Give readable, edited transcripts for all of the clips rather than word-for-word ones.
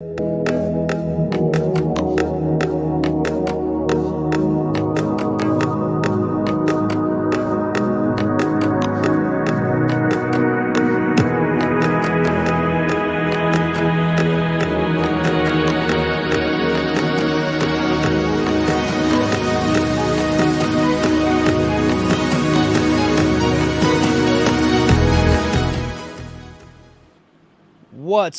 What's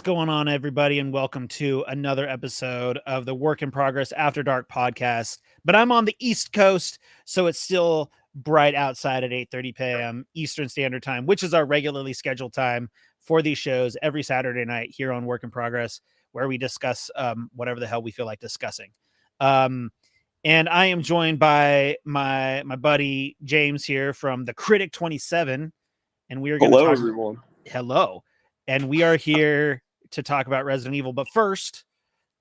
going on, everybody, and welcome to another episode of the Work in Progress After Dark podcast. But I'm on the East Coast, so it's still bright outside at 8:30 p.m. Eastern Standard Time, which is our regularly scheduled time for these shows every Saturday night here on Work in Progress, where we discuss whatever the hell we feel like discussing. And I am joined by my buddy James here from the Critic 27, and we are going to talk. Everyone. Hello. And we are here to talk about Resident Evil. But first,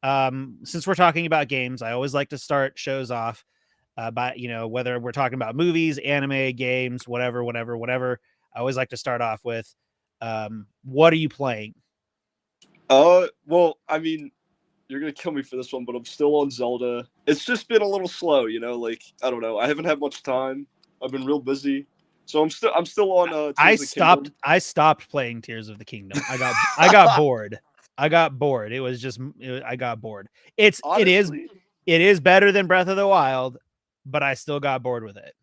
since we're talking about games, I always like to start shows off by, whether we're talking about movies, anime, games, whatever. I always like to start off with, what are you playing? Well, I mean, you're going to kill me for this one, but I'm still on Zelda. It's just been a little slow, I don't know. I haven't had much time. I've been real busy. So I'm still on. I stopped playing Tears of the Kingdom. I got bored. I got bored. I got bored. Honestly, it is better than Breath of the Wild, but I still got bored with it.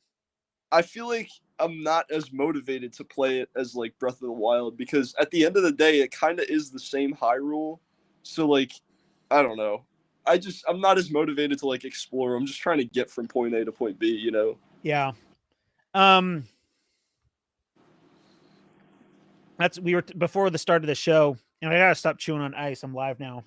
I feel like I'm not as motivated to play it as like Breath of the Wild, because at the end of the day, it kind of is the same Hyrule. So like, I don't know. I'm not as motivated to like explore. I'm just trying to get from point A to point B. Yeah. We were before the start of the show, and I gotta stop chewing on ice. I'm live now.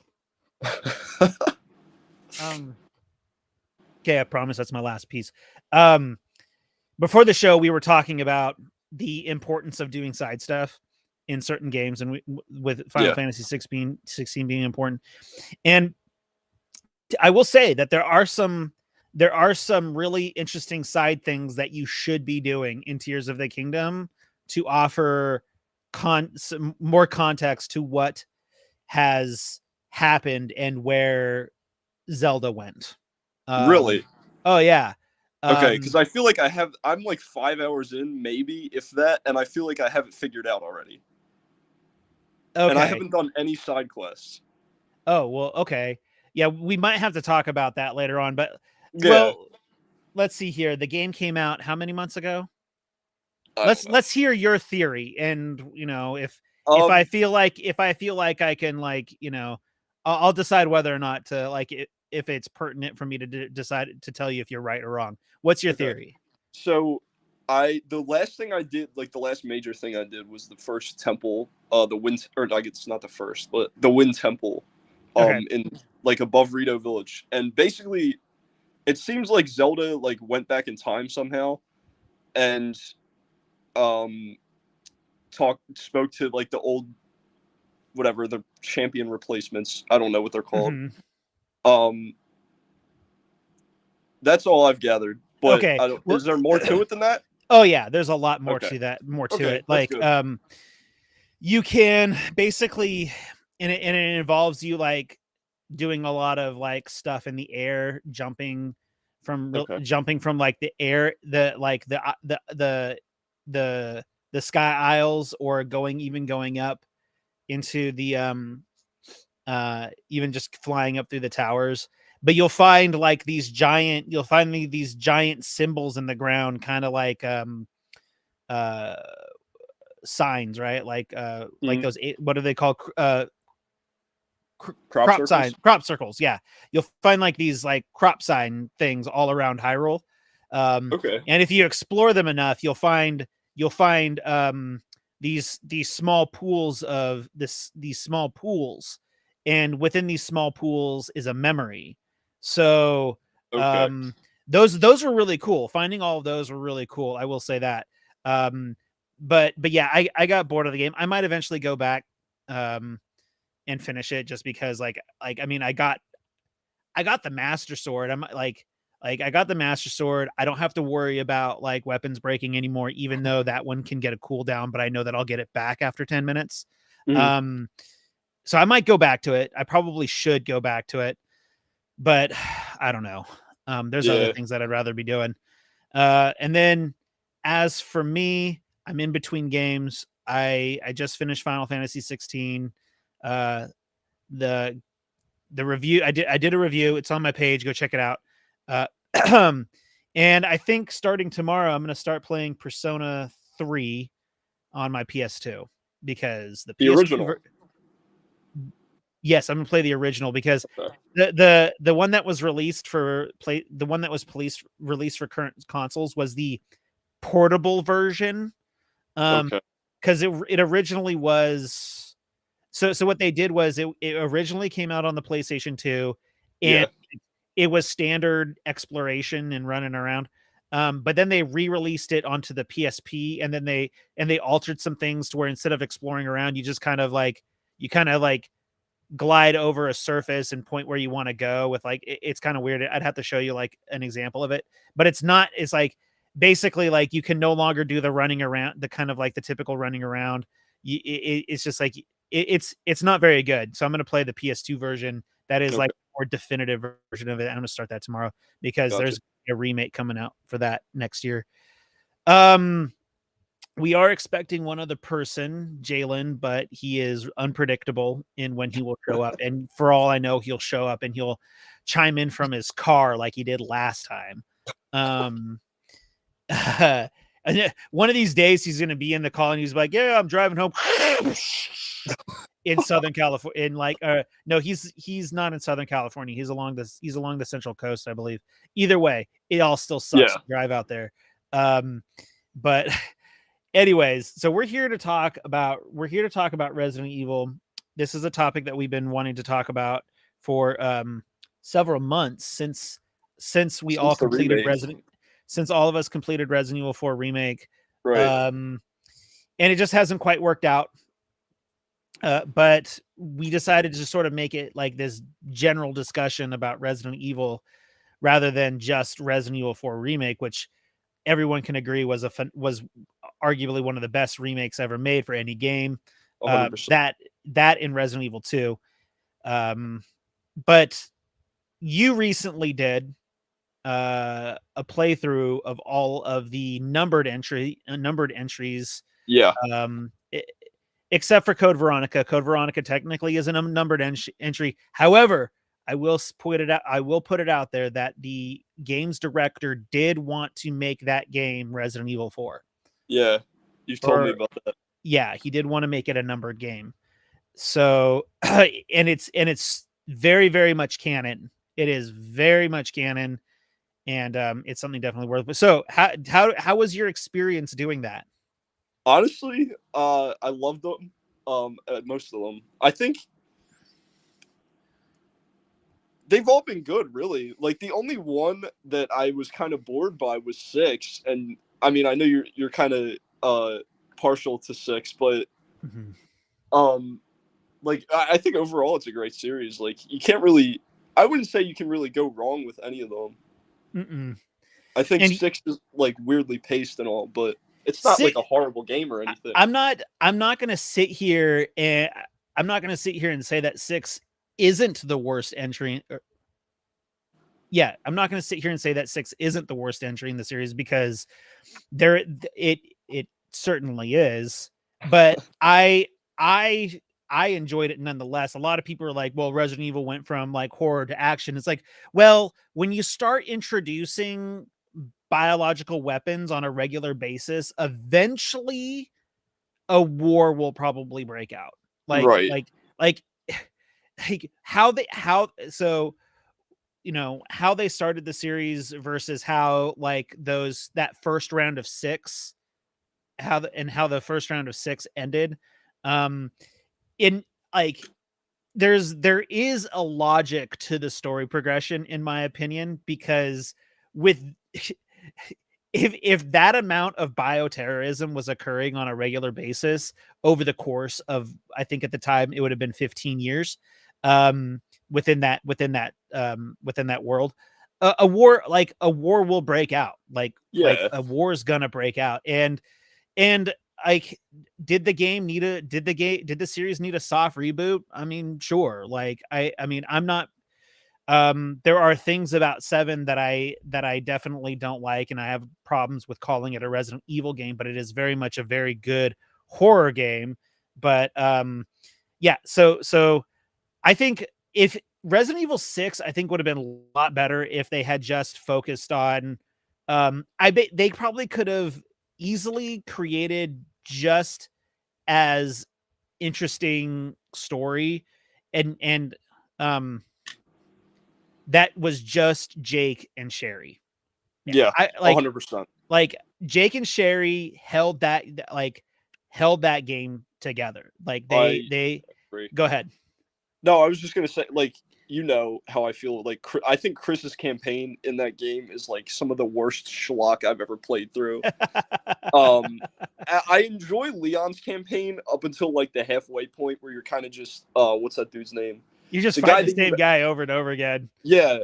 Okay, I promise that's my last piece. Before the show, we were talking about the importance of doing side stuff in certain games, and with Final Fantasy 16 being important. And I will say that there are some really interesting side things that you should be doing in Tears of the Kingdom to offer some more context to what has happened and where Zelda went. Really? Oh yeah. Okay, because I feel like I'm like 5 hours in, maybe, if that, and I feel like I have it figured out already. Okay. And I haven't done any side quests. Oh, well, okay. Yeah, we might have to talk about that later on, but well, let's see here. The game came out how many months ago? Let's hear your theory, and if I feel like I can I'll decide whether or not to if it's pertinent for me to decide to tell you if you're right or wrong. What's your theory? So the last thing I did, like the last major thing I did, was the first temple, the wind, or like it's not the first, but the wind temple, in like above Rito Village, and basically it seems like Zelda like went back in time somehow, and spoke to like the old, whatever, the champion replacements. I don't know what they're called. Mm-hmm. That's all I've gathered. But okay. Is there more to it than that? Oh yeah, there's a lot more to that. More to it. Like good. You can basically, and it involves you like doing a lot of like stuff in the air, jumping from like the air, the sky aisles, or going up into the even just flying up through the towers. But you'll find like these giant symbols in the ground, kind of like signs, right? Like like those, what are they called? Crop circles. Yeah, you'll find like these like crop sign things all around Hyrule. And if you explore them enough, you'll find these small pools these small pools, and within these small pools is a memory. So those were really cool. Finding all of those were really cool, I will say that. But yeah, I got bored of the game. I might eventually go back and finish it, just because I mean, I got the Master Sword. I'm like I got the Master Sword. I don't have to worry about like weapons breaking anymore, even though that one can get a cooldown, but I know that I'll get it back after 10 minutes. Mm-hmm. So I might go back to it. I probably should go back to it, but I don't know. There's other things that I'd rather be doing. And then as for me, I'm in between games. I just finished Final Fantasy 16. The review I did a review. It's on my page. Go check it out. And I think starting tomorrow, I'm going to start playing Persona 3 on my PS2 because the PS2 original. Yes, I'm gonna play the original because the one that was released for released for current consoles was the portable version. Because it originally was so what they did was it originally came out on the PlayStation 2 and it was standard exploration and running around. But then they re-released it onto the PSP and then they altered some things to where instead of exploring around, you just kind of like glide over a surface and point where you want to go with like it's kind of weird. I'd have to show you like an example of it, but it's like basically like you can no longer do the running around, the kind of like the typical running around. It's just like it's not very good. So I'm going to play the PS2 version that is like a more definitive version of it. I'm going to start that tomorrow because there's a remake coming out for that next year. We are expecting one other person, Jalen, but he is unpredictable in when he will show up. And for all I know, he'll show up and he'll chime in from his car like he did last time. One of these days he's going to be in the call and he's like, yeah, I'm driving home in Southern California. In like, no, he's not in Southern California. He's along the Central Coast, I believe. Either way, it all still sucks to drive out there. But anyways, so we're here to talk about Resident Evil. This is a topic that we've been wanting to talk about for several months since all of us completed Resident Evil 4 remake. Right. And it just hasn't quite worked out. But we decided to sort of make it like this general discussion about Resident Evil rather than just Resident Evil 4 remake, which everyone can agree was arguably one of the best remakes ever made for any game. That in Resident Evil 2. But you recently did a playthrough of all of the numbered entries. Yeah. Except for Code Veronica. Code Veronica technically is a numbered entry. However, I will put it out there that the game's director did want to make that game Resident Evil 4. Yeah, you've told me about that. Yeah, he did want to make it a numbered game. So, and it's very, very much canon. It is very much canon, and it's something definitely worth. So, how was your experience doing that? Honestly, I loved them. Most of them. I think they've all been good, really. Like the only one that I was kind of bored by was 6, and I mean, I know you're kind of partial to 6, but like I think overall it's a great series. Like you can't really, I wouldn't say you can really go wrong with any of them. I think 6 is like weirdly paced and all, but it's not like a horrible game or anything. I'm not gonna sit here and say that 6 isn't the worst entry. I'm not going to sit here and say that 6 isn't the worst entry in the series because it certainly is. But I enjoyed it nonetheless. A lot of people are like, well, Resident Evil went from like horror to action. It's like, well, when you start introducing biological weapons on a regular basis, eventually a war will probably break out. Like how they started the series versus how like that first round of 6, how the first round of 6 ended. In like there is a logic to the story progression, in my opinion, because with if that amount of bioterrorism was occurring on a regular basis over the course of, I think at the time it would have been 15 years, within that world, a war will break out. Like a war is gonna break out, and like, did the series need a soft reboot? I mean, sure. Like, I mean, I'm not. There are things about 7 that I definitely don't like, and I have problems with calling it a Resident Evil game, but it is very much a very good horror game. But yeah, so I think if Resident Evil 6, I think would have been a lot better if they had just focused on. I bet they probably could have easily created just as interesting story, and that was just Jake and Sherry. Yeah, I 100%. like Jake and Sherry held that game together. Like they agree. go ahead. No, I was just gonna say, like, you know how I feel. Like, I think Chris's campaign in that game is like some of the worst schlock I've ever played through. I enjoy Leon's campaign up until like the halfway point where you're kind of just, what's that dude's name? You just fight the same guy over and over again. Yeah,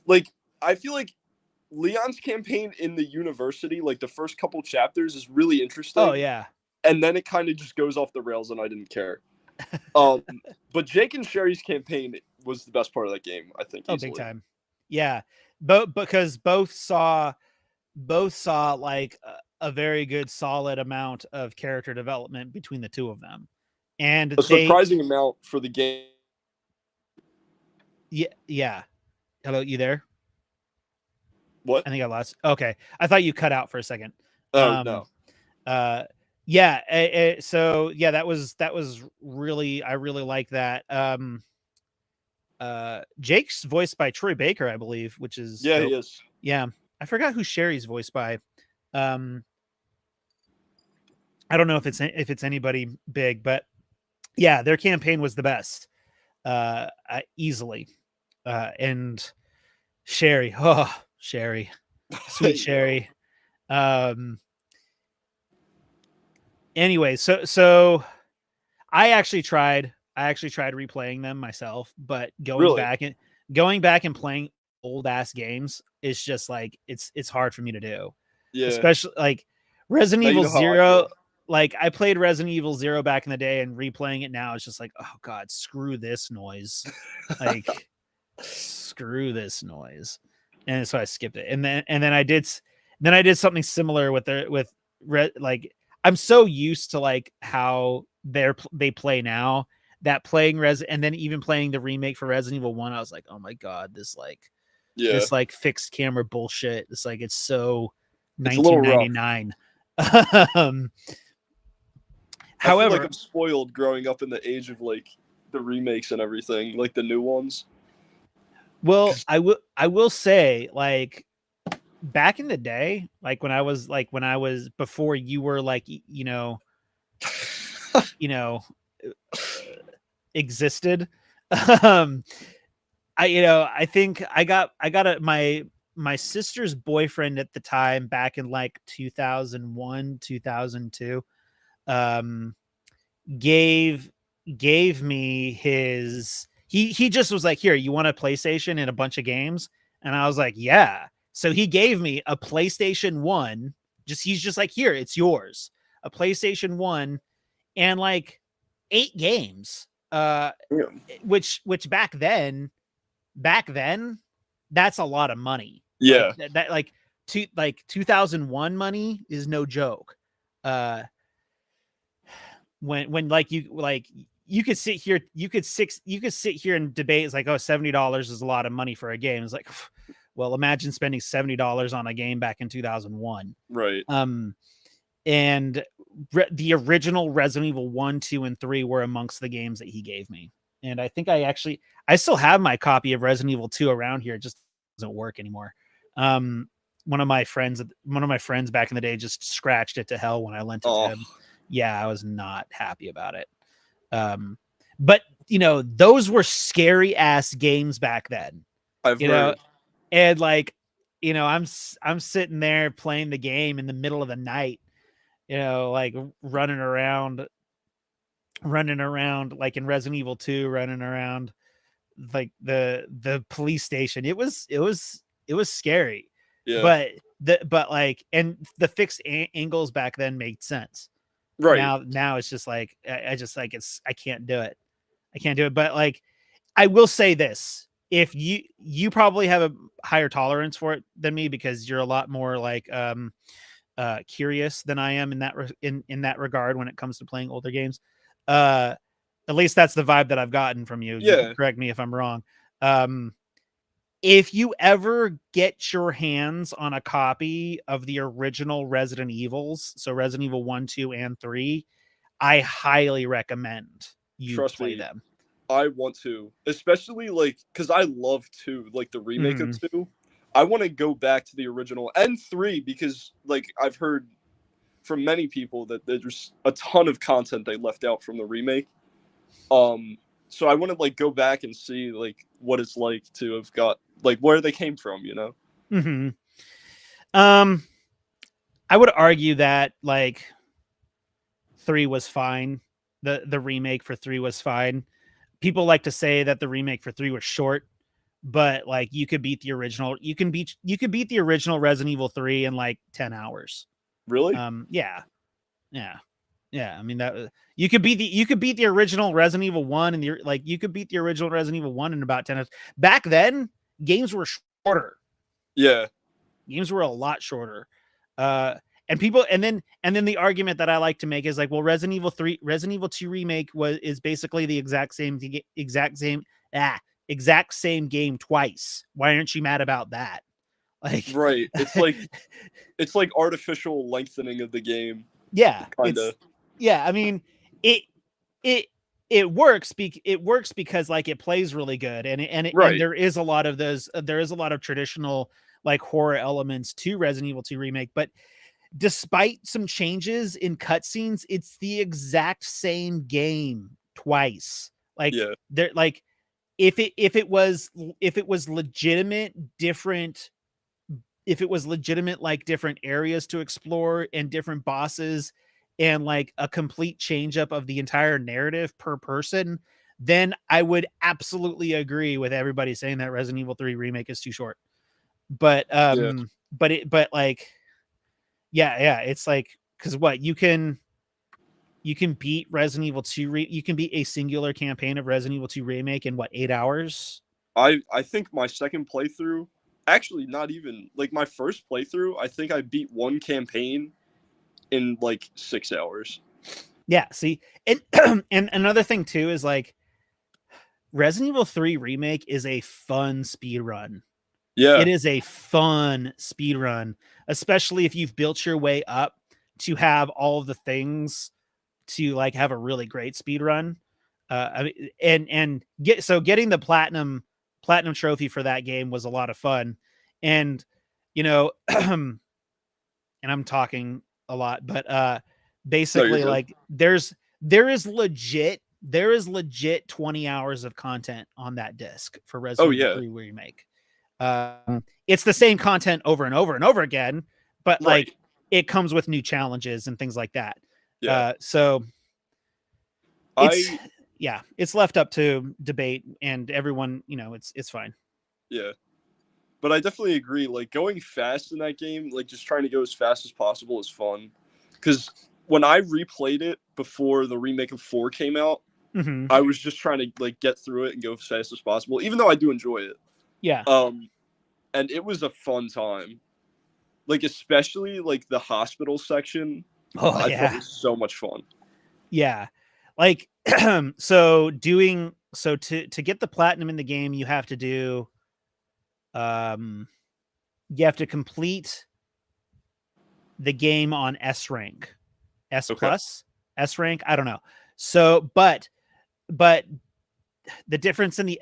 like I feel like Leon's campaign in the university, like the first couple chapters, is really interesting. Oh yeah, and then it kind of just goes off the rails, and I didn't care. But Jake and Sherry's campaign was the best part of that game, I think. Easily. Big time. Yeah, because both saw like a very good solid amount of character development between the two of them, and a surprising amount for the game. Yeah. Hello, you there? What? I think I lost. Okay, I thought you cut out for a second. Oh no. Yeah. So yeah, that was really, I really like that. Jake's voiced by Troy Baker, I believe, which is dope. He is. Yeah, I forgot who Sherry's voiced by. I don't know if it's anybody big, but yeah, their campaign was the best, easily. And Sherry, Sherry, sweet Sherry. Anyway, so I actually tried replaying them myself, but going back and playing old ass games is just like it's hard for me to do. Yeah. Especially like Resident Evil 0. Like I played Resident Evil 0 back in the day, and replaying it now is just like, oh god, screw this noise. Like screw this noise. And so I skipped it. And then I did something similar with like I'm so used to like how they play now, that playing and then even playing the remake for Resident Evil 1, I was like, oh my god, this like fixed camera bullshit. It's like it's so 1999. However, I feel like I'm spoiled growing up in the age of like the remakes and everything, like the new ones. Well, I will say, like, back in the day, like when I was before you were like, existed. I think I got my sister's boyfriend at the time, back in like 2001, 2002, gave me his, he just was like, here, you want a PlayStation and a bunch of games? And I was like, yeah. So he gave me a PlayStation 1. He's just like, here, it's yours. A PlayStation 1 and like 8 games. Which back then, that's a lot of money. Yeah. Like, that like 2001 money is no joke. When like you could sit here and debate, it's like, oh, $70 is a lot of money for a game. It's like, well, imagine spending $70 on a game back in 2001. Right. And the original Resident Evil 1, 2, and 3 were amongst the games that he gave me. And I think I still have my copy of Resident Evil 2 around here. It just doesn't work anymore. One of my friends back in the day just scratched it to hell when I lent it to him. Yeah, I was not happy about it. But those were scary ass games back then. I've heard. And like, I'm sitting there playing the game in the middle of the night, like running around like in Resident Evil 2, running around like the police station. It was scary. Yeah. But like, and the fixed angles back then made sense. Right. Now it's just like I just like I can't do it. I can't do it. But like I will say this: if you probably have a higher tolerance for it than me because you're a lot more like curious than I am in that in that regard when it comes to playing older games. At least that's the vibe that I've gotten from you. You can Yeah. correct me if I'm wrong. If you ever get your hands on a copy of the original Resident Evils, so Resident Evil 1, 2, and 3, I highly recommend you Trust play me, them. I want to, especially like because I love 2, like the remake Mhm. of 2. I want to go back to the original and 3 because like I've heard from many people that there's a ton of content they left out from the remake. Um, so I want to like go back and see like what it's like to have got like where they came from, you know? Mhm. Um, I would argue that like 3 was fine. The remake for 3 was fine. People like to say that the remake for 3 was short, but like you could beat the original. You could beat the original Resident Evil 3 in like 10 hours. Really? Yeah. Yeah. Yeah, I mean that you could beat the original Resident Evil 1 and the like you could beat the original Resident Evil 1 in about 10 hours. Back then, games were shorter. Yeah. Games were a lot shorter. Uh and people and then the argument that I like to make is like, well, Resident Evil 2 remake is basically the exact same game twice. Why aren't you mad about that? Like Right. It's like artificial lengthening of the game, yeah, kind of. I mean, it it it works it works because like it plays really good and Right. there is a lot of those there is a lot of traditional like horror elements to Resident Evil 2 remake, but despite some changes in cutscenes, it's the exact same game twice. Like Yeah. there like if it was legitimate different if it was legitimate like different areas to explore and different bosses and like a complete change up of the entire narrative per person, then I would absolutely agree with everybody saying that Resident Evil 3 remake is too short. But Yeah. but like yeah, it's like cuz what you can beat Resident Evil 2 you can beat a singular campaign of Resident Evil 2 remake in what 8 hours? I think my second playthrough, actually not even like my first playthrough, I think I beat one campaign in like 6 hours. Yeah, see. And and another thing too is like Resident Evil 3 remake is a fun speed run. It Yeah. is a fun speed run, especially if you've built your way up to have all of the things to like have a really great speed run. I mean, and getting the platinum trophy for that game was a lot of fun. And you know, and I'm talking a lot, but No, you're basically good. like there is legit 20 hours of content on that disc for Oh Resident Evil yeah. 3 remake. It's the same content over and over and over again, but Right. like it comes with new challenges and things like that. Yeah. So it's I yeah, it's left up to debate and everyone, it's fine. yeah. But I definitely agree. Like going fast in that game, like just trying to go as fast as possible is fun. Because when I replayed it before the remake of 4 came out, Hmm. I was just trying to like get through it and go as fast as possible, even though I do enjoy it. Yeah. Um, and it was a fun time. Like especially like the hospital section, Oh I thought yeah. was so much fun. Yeah. Like so to get the platinum in the game, um you have to complete the game on S rank. S Okay. plus, S rank, I don't know. So but the difference in the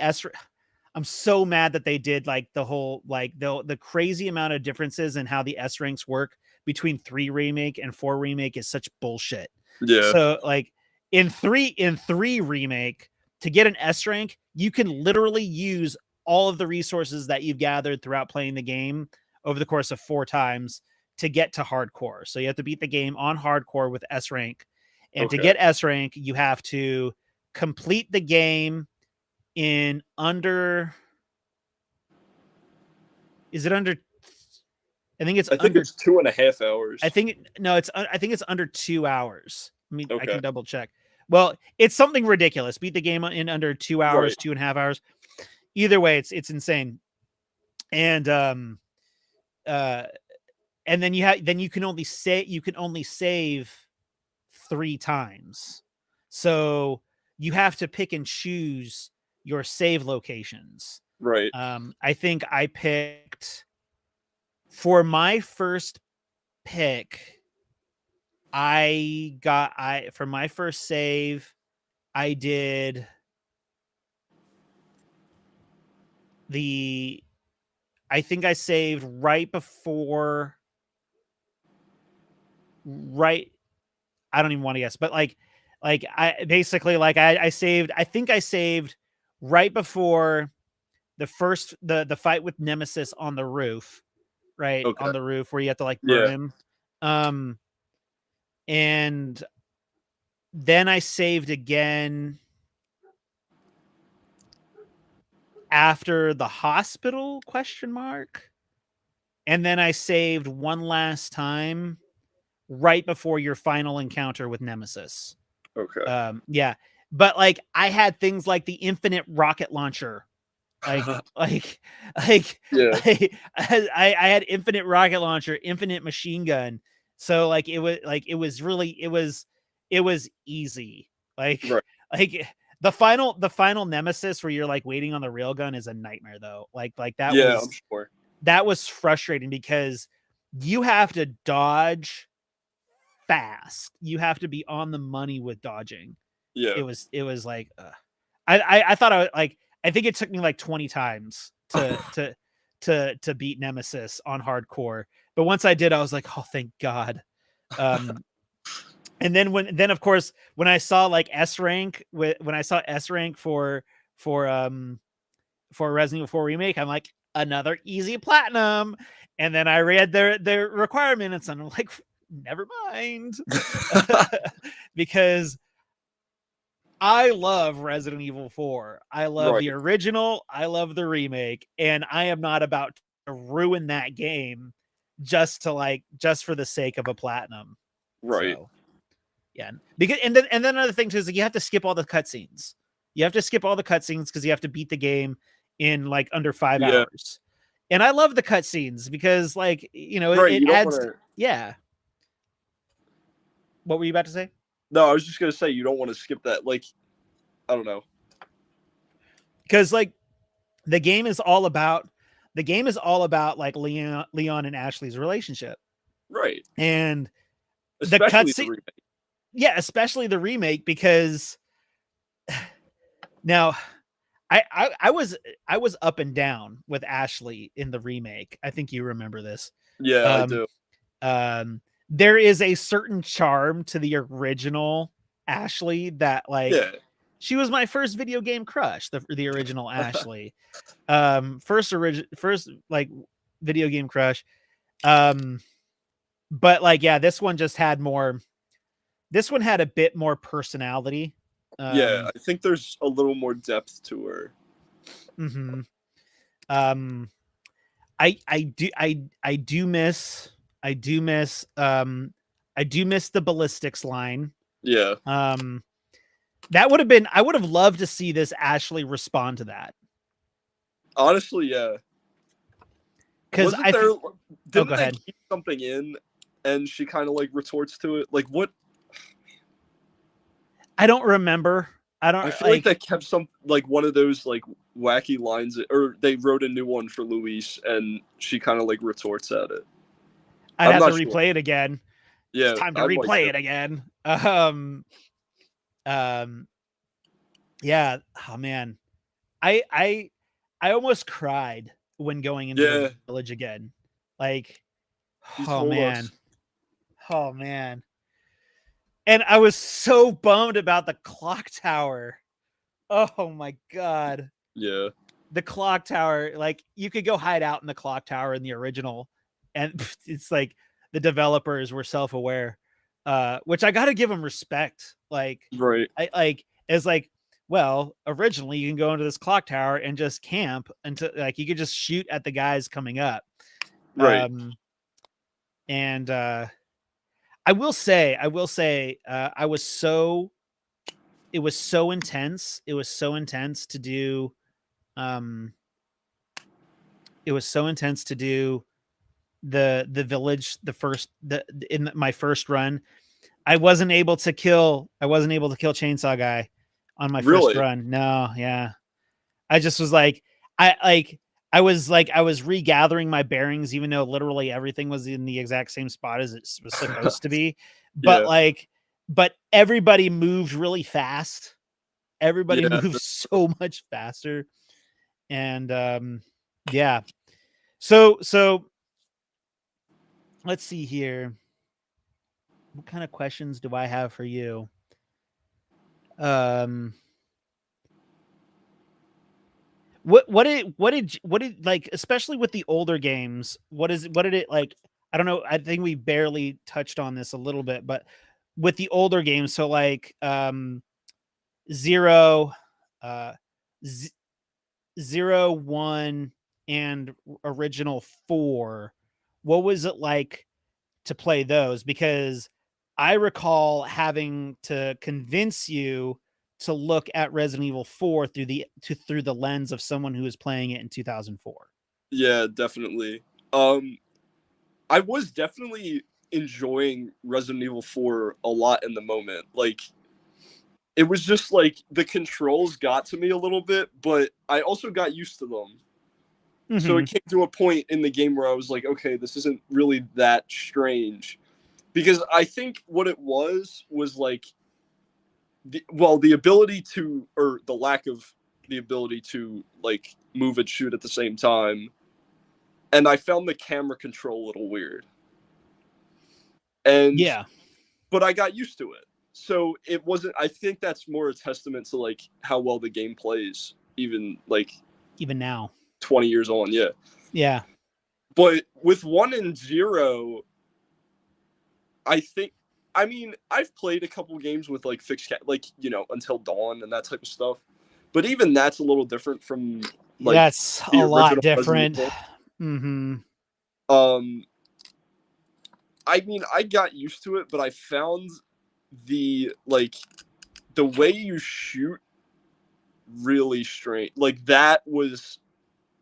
I'm so mad that they did like the whole like the crazy amount of differences in how the S ranks work between 3 remake and 4 remake is such bullshit. Yeah. So like in 3 remake to get an S rank, you can literally use all of the resources that you've gathered throughout playing the game over the course of 4 times to get to hardcore. So you have to beat the game on hardcore with S rank. And to Okay. get S rank, you have to complete the game in under is it under I think it's I think under. it's 2.5 hours. I think it's under 2 hours. I mean, I Okay. can double check. Well, it's something ridiculous. Beat the game in under 2 hours, Right. 2.5 hours. Either way, it's insane. And and then you can only save 3 times. So you have to pick and choose your save locations. Right. I think I picked for my first pick. For my first save, I did I think I saved right before I don't even want to guess, but I basically I saved right before the fight with Nemesis on the roof, right? Okay. On the roof where you have to like burn Yeah. him. And then I saved again after the hospital ? And then I saved one last time right before your final encounter with Nemesis. Okay. Yeah. But like I had things like the infinite rocket launcher. I Yeah. had infinite rocket launcher, infinite machine gun. So like it was easy. Like Right. like the final Nemesis where you're like waiting on the railgun is a nightmare though. Like Yeah, I'm sure. that was frustrating because you have to dodge fast. You have to be on the money with dodging. Yeah. It was like I thought I think it took me like 20 times to beat Nemesis on hardcore. But once I did, I was like, oh, thank God. And then of course when I saw like S rank for Resident Evil 4 remake, I'm like, another easy platinum. And then I read their requirements and I'm like, never mind. Because I love Resident Evil 4. I love the original. I love the remake. And I am not about to ruin that game just for the sake of a platinum. Right. So, yeah. Because and then another thing too is like you have to skip all the cutscenes. You have to skip all the cutscenes because you have to beat the game in like under 5 hours. And I love the cutscenes because like, it adds yeah. What were you about to say? No, I was just gonna say you don't want to skip that. Like, I don't know. Because like the game is all about like Leon and Ashley's relationship. Right. And especially the cutscene. Yeah, especially the remake because now I was up and down with Ashley in the remake. I think you remember this. Yeah, I do. There is a certain charm to the original Ashley that like she was my first video game crush, the original Ashley. First like video game crush. But like yeah, this one had a bit more personality. Yeah, I think there's a little more depth to her. Mm-hmm. I do miss the ballistics line. Yeah. I would have loved to see this Ashley respond to that. Honestly, yeah. Because didn't they keep something in and she kind of like retorts to it? Like what? I don't remember. I feel like they kept some like one of those like wacky lines, or they wrote a new one for Luis, and she kind of like retorts at it. I'd have to replay it again. Yeah, it's time to replay it again. Yeah. Oh man, I almost cried when going into the village again. Like, oh man. And I was so bummed about the clock tower. Oh my God. Yeah. The clock tower, like you could go hide out in the clock tower in the original, and it's like the developers were self-aware, which I got to give them respect. Like, right. Well, originally you can go into this clock tower and just camp until like you could just shoot at the guys coming up. Right. And I will say, I was so it was so intense. It was so intense to do. Um, it was so intense to do the village in my first run. I wasn't able to kill. I wasn't able to kill Chainsaw Guy on my first Really? run. No, yeah. I just was like, I was regathering my bearings, even though literally everything was in the exact same spot as it was supposed to be. But Yeah. like, but everybody moved really fast. Everybody Yeah. moves so much faster. And yeah. So let's see here. What kind of questions do I have for you? Um what did like, especially with the older games, what did it like? I don't know. I think we barely touched on this a little bit, but with the older games, so like zero, uh z- 0, 1, and original 4, what was it like to play those? Because I recall having to convince you to look at Resident Evil 4 through the lens of someone who was playing it in 2004. Yeah, definitely. Um, I was definitely enjoying Resident Evil 4 a lot in the moment. Like, it was just like the controls got to me a little bit, but I also got used to them. So Mm-hmm. it came to a point in the game where I was like, okay, this isn't really that strange. Because I think what it was like, the ability to, or the lack of the ability to, like, move and shoot at the same time. And I found the camera control a little weird. And Yeah. but I got used to it. So it wasn't. I think that's more a testament to like how well the game plays, even like Even now. 20 years on. Yeah, Yeah. but with 1 and 0, I think. I mean, I've played a couple games with like fixed like Until Dawn and that type of stuff, but even that's a little different from like That's the a lot original Resident different. Evil. Mm-hmm. Um, I mean, I got used to it, but I found the way you shoot really strange. Like, that was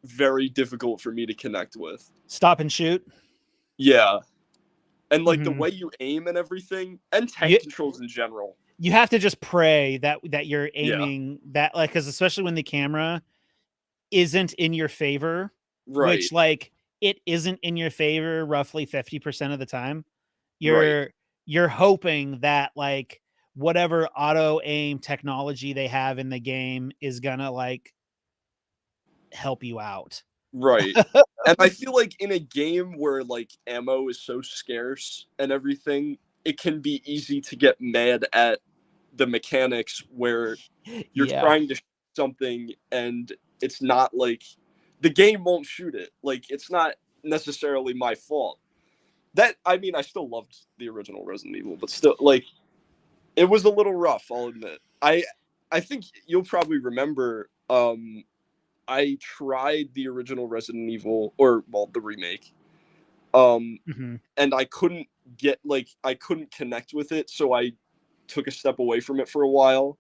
very difficult for me to connect with. Stop and shoot. Yeah. And like the Mm-hmm. way you aim and everything, and You tank controls in general. you have to just pray that you're Yeah. aiming that, like, because especially when the camera isn't in your favor, Right. which, like, it isn't in your favor roughly 50% of the time. Right. You're you're hoping that, like, whatever auto aim technology they have in the game is gonna, like, help you out. Right. And I feel like in a game where like ammo is so scarce and everything, it can be easy to get mad at the mechanics where you're Yeah. trying to shoot something and it's not like the game won't shoot it. Like, it's not necessarily my fault. That, I mean, I still loved the original Resident Evil, but still, like, it was a little rough, I'll admit. I think you'll probably remember, I tried the original Resident Evil, or well, the remake. Mhm. And I couldn't connect with it, so I took a step away from it for a while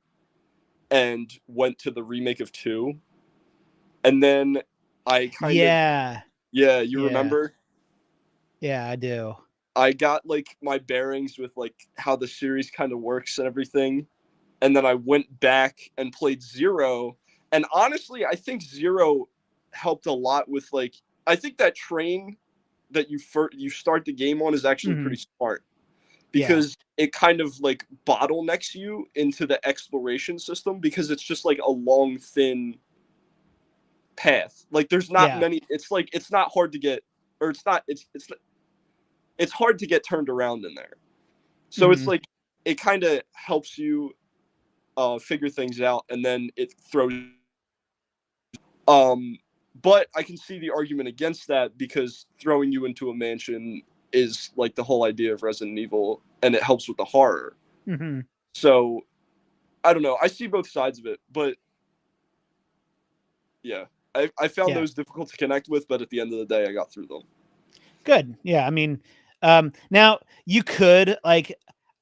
and went to the remake of 2. And then I kind of, Yeah. yeah, you Yeah. remember? Yeah, I do. I got like my bearings with like how the series kind of works and everything. And then I went back and played 0. And honestly, I think 0 helped a lot with like, I think that train that you start the game on is actually Mhm. pretty smart, Yeah. because it kind of like bottlenecks you into the exploration system, because it's just like a long thin path. Like, there's not Yeah. many. It's like it's not hard to get, or it's hard to get turned around in there. So it's Mhm. like it kind of helps you figure things out, and then it throws. Um, but I can see the argument against that, because throwing you into a mansion is like the whole idea of Resident Evil, and it helps with the horror. Mhm. So I don't know. I see both sides of it, but yeah, I found Yeah. those difficult to connect with, but at the end of the day, I got through them. Good. Yeah, I mean, Now you could like,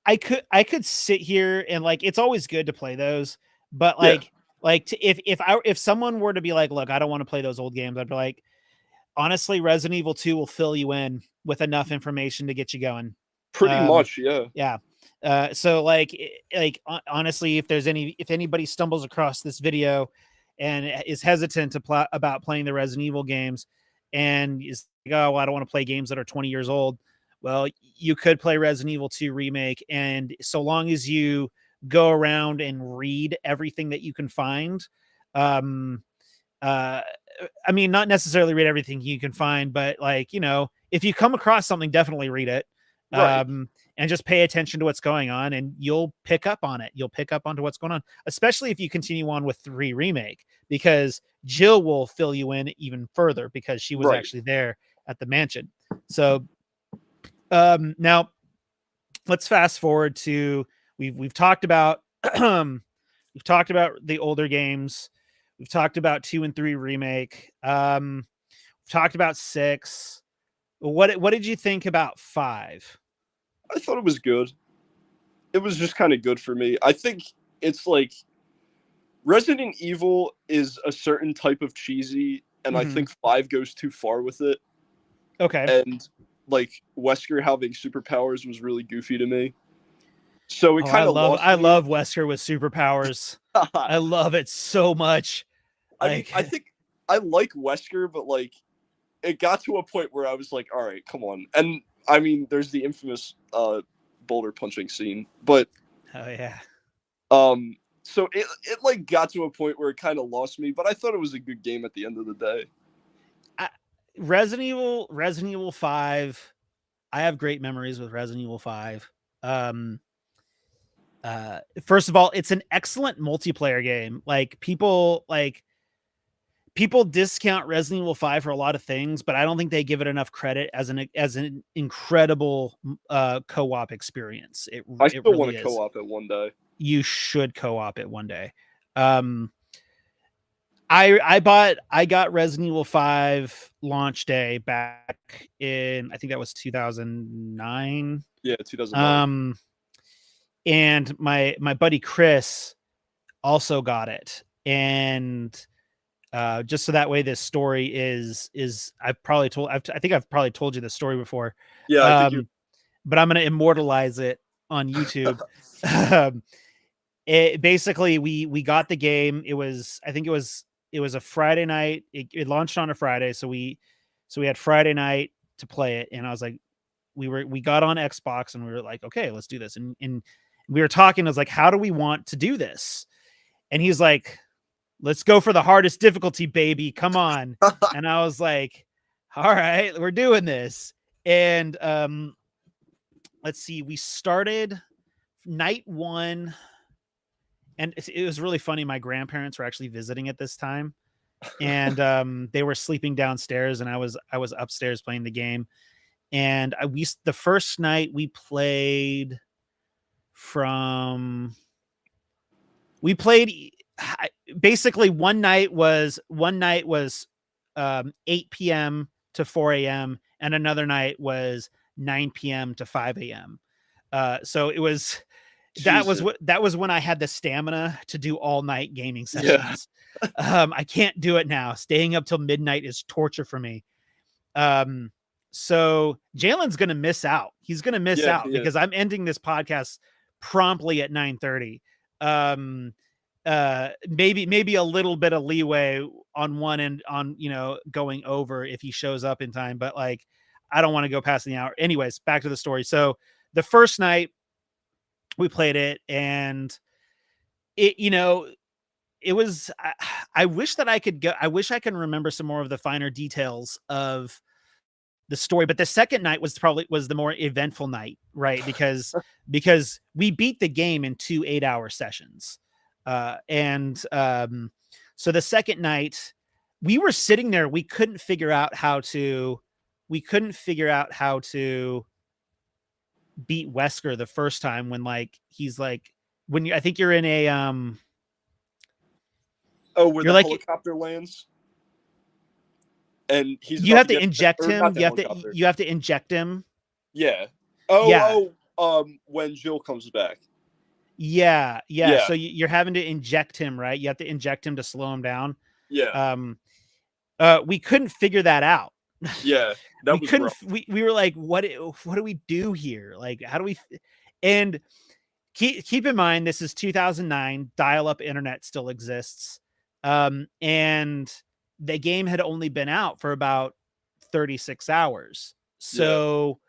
I could sit here and like, it's always good to play those, but Yeah, if someone were to be like, look, I don't want to play those old games, I'd be like, honestly, Resident Evil 2 will fill you in with enough information to get you going. pretty Um, much. Yeah. yeah. So honestly, if anybody stumbles across this video and is hesitant to about playing the Resident Evil games and is like, oh, well, I don't want to play games that are 20 years old. Well, you could play Resident Evil 2 remake, and so long as you go around and read everything that you can find, um, uh, I mean, not necessarily read everything you can find, but like, if you come across something, definitely read it. Right. And just pay attention to what's going on, and you'll pick up on it. You'll pick up onto what's going on, especially if you continue on with 3 remake, because Jill will fill you in even further because she was Right. actually there at the mansion. So, now let's fast forward to, we've talked about we've talked about the older games. We've talked about 2 and 3 remake. We've talked about 6. What did you think about 5? I thought it was good. It was just kind of good for me. I think it's like Resident Evil is a certain type of cheesy, and I think 5 goes too far with it. Okay. And like Wesker having superpowers was really goofy to me. So it kind of lost I me. love Wesker with superpowers. I love it so much. I mean, I think I like Wesker, but like it got to a point where I was like, all right, come on. And I mean, there's the infamous boulder punching scene, but oh yeah. So it like got to a point where it kind of lost me, but I thought it was a good game at the end of the day. Resident Evil 5. I have great memories with Resident Evil 5. First of all, it's an excellent multiplayer game. Like people discount Resident Evil 5 for a lot of things, but I don't think they give it enough credit as an incredible co-op experience. I it still really want to is. co-op it one day. You should co-op it one day. I got Resident Evil 5 launch day back in, I think that was 2009. Yeah, 2009. And my buddy Chris also got it, and just so that way this story is I think I've probably told you the story before. Yeah, I think but I'm gonna immortalize it on YouTube. It basically, we got the game. It was a Friday night. It launched on a Friday, so we had Friday night to play it, and I was like, we got on Xbox and we were like, okay, let's do this. And we were talking, I was like, how do we want to do this? And he's like, let's go for the hardest difficulty, baby. Come on. And I was like, all right, we're doing this. And let's see, we started night 1, and it was really funny. My grandparents were actually visiting at this time, and they were sleeping downstairs, and I was upstairs playing the game. And the first night we played basically one night was 8 p.m. to 4 a.m. and another night was 9 p.m. to 5 a.m. So it was that was when I had the stamina to do all night gaming sessions. Yeah. I can't do it now. Staying up till midnight is torture for me. So Jalen's gonna miss out. He's gonna miss out because I'm ending this podcast promptly at 9:30. Maybe a little bit of leeway on one end on going over if he shows up in time, but like I don't want to go past the hour. Anyways, back to the story. So the first night we played it, and it was I wish that I could go. I wish I can remember some more of the finer details of the story, but the second night was the more eventful night, right? Because we beat the game in 2 8-hour sessions. So the second night we were sitting there, we couldn't figure out how to beat Wesker the first time, when like he's like, I think you're in a where the helicopter lands. And you have to inject him. You have to inject him. Yeah. Yeah. When Jill comes back. Yeah. Yeah. So you're having to inject him, right? You have to inject him to slow him down. Yeah. We couldn't figure that out. Yeah. That We was couldn't. rough. We were like, what do we do here? Like, how do we? And keep in mind, this is 2009. Dial-up internet still exists, and the game had only been out for about 36 hours. So,